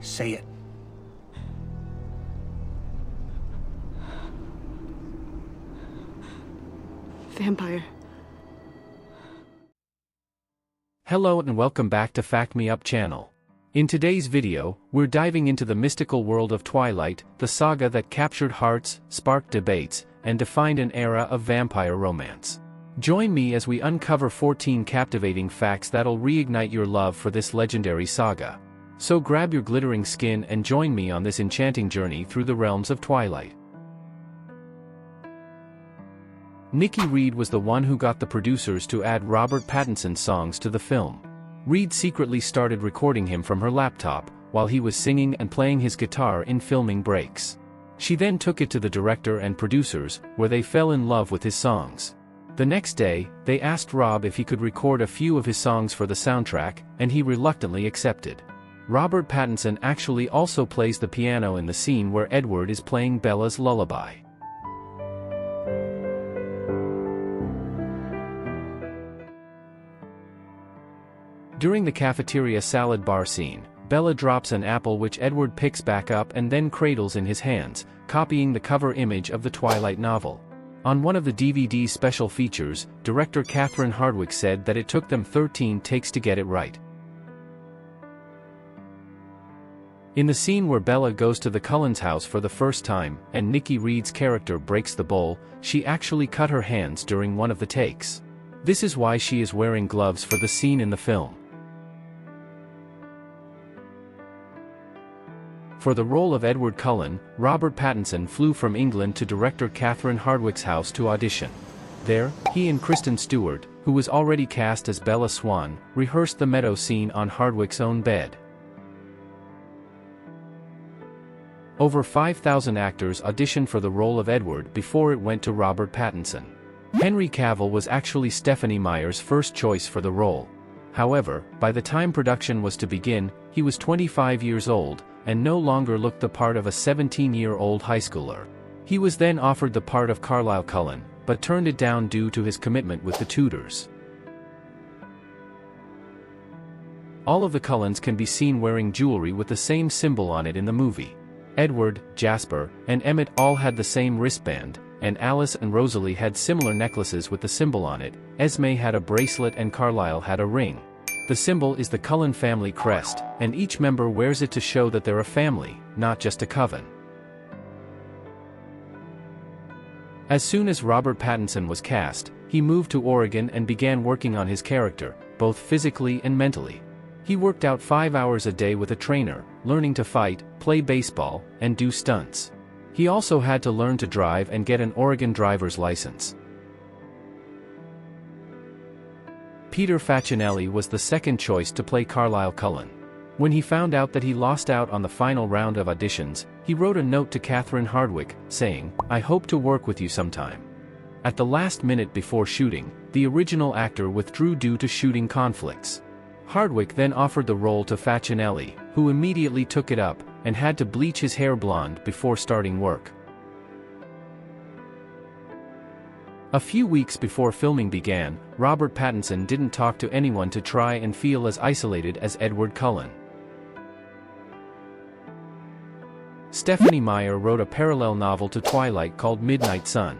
Say it. Vampire. Hello and welcome back to Fact Me Up channel. In today's video, we're diving into the mystical world of Twilight, the saga that captured hearts, sparked debates, and defined an era of vampire romance. Join me as we uncover 14 captivating facts that'll reignite your love for this legendary saga. So grab your glittering skin and join me on this enchanting journey through the realms of Twilight. Nikki Reed was the one who got the producers to add Robert Pattinson's songs to the film. Reed secretly started recording him from her laptop, while he was singing and playing his guitar in filming breaks. She then took it to the director and producers, where they fell in love with his songs. The next day, they asked Rob if he could record a few of his songs for the soundtrack, and he reluctantly accepted. Robert Pattinson actually also plays the piano in the scene where Edward is playing Bella's lullaby. During the cafeteria salad bar scene, Bella drops an apple which Edward picks back up and then cradles in his hands, copying the cover image of the Twilight novel. On one of the DVD's special features, director Catherine Hardwicke said that it took them 13 takes to get it right. In the scene where Bella goes to the Cullen's house for the first time, and Nikki Reed's character breaks the bowl, she actually cut her hands during one of the takes. This is why she is wearing gloves for the scene in the film. For the role of Edward Cullen, Robert Pattinson flew from England to director Catherine Hardwicke's house to audition. There, he and Kristen Stewart, who was already cast as Bella Swan, rehearsed the meadow scene on Hardwicke's own bed. Over 5,000 actors auditioned for the role of Edward before it went to Robert Pattinson. Henry Cavill was actually Stephenie Meyer's first choice for the role. However, by the time production was to begin, he was 25 years old, and no longer looked the part of a 17-year-old high schooler. He was then offered the part of Carlile Cullen, but turned it down due to his commitment with the Tudors. All of the Cullens can be seen wearing jewelry with the same symbol on it in the movie. Edward, Jasper, and Emmett all had the same wristband, and Alice and Rosalie had similar necklaces with the symbol on it. Esme had a bracelet and Carlile had a ring. The symbol is the Cullen family crest, and each member wears it to show that they're a family, not just a coven. As soon as Robert Pattinson was cast, he moved to Oregon and began working on his character, both physically and mentally. He worked out 5 hours a day with a trainer, learning to fight, play baseball, and do stunts. He also had to learn to drive and get an Oregon driver's license. Peter Facinelli was the second choice to play Carlile Cullen. When he found out that he lost out on the final round of auditions, he wrote a note to Catherine Hardwicke, saying, "I hope to work with you sometime." At the last minute before shooting, the original actor withdrew due to shooting conflicts. Hardwicke then offered the role to Facinelli, who immediately took it up, and had to bleach his hair blonde before starting work. A few weeks before filming began, Robert Pattinson didn't talk to anyone to try and feel as isolated as Edward Cullen. Stephenie Meyer wrote a parallel novel to Twilight called Midnight Sun.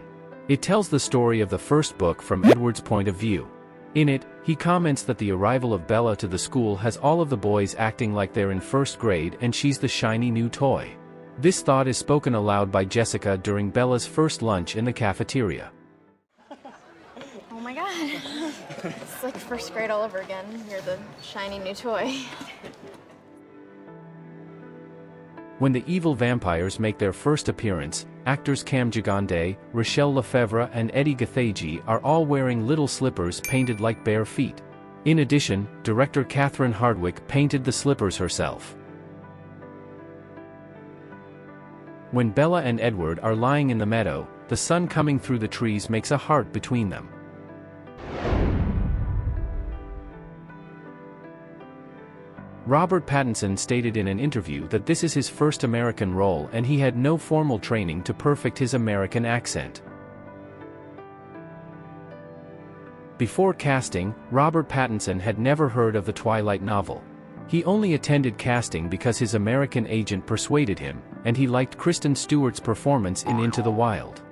It tells the story of the first book from Edward's point of view. In it, he comments that the arrival of Bella to the school has all of the boys acting like they're in first grade and she's the shiny new toy. This thought is spoken aloud by Jessica during Bella's first lunch in the cafeteria. Oh my god. It's like first grade all over again. You're the shiny new toy. When the evil vampires make their first appearance, actors Cam Gigandet, Rochelle Lefevre and Eddie Gathegi are all wearing little slippers painted like bare feet. In addition, director Catherine Hardwicke painted the slippers herself. When Bella and Edward are lying in the meadow, the sun coming through the trees makes a heart between them. Robert Pattinson stated in an interview that this is his first American role and he had no formal training to perfect his American accent. Before casting, Robert Pattinson had never heard of the Twilight novel. He only attended casting because his American agent persuaded him, and he liked Kristen Stewart's performance in Into the Wild.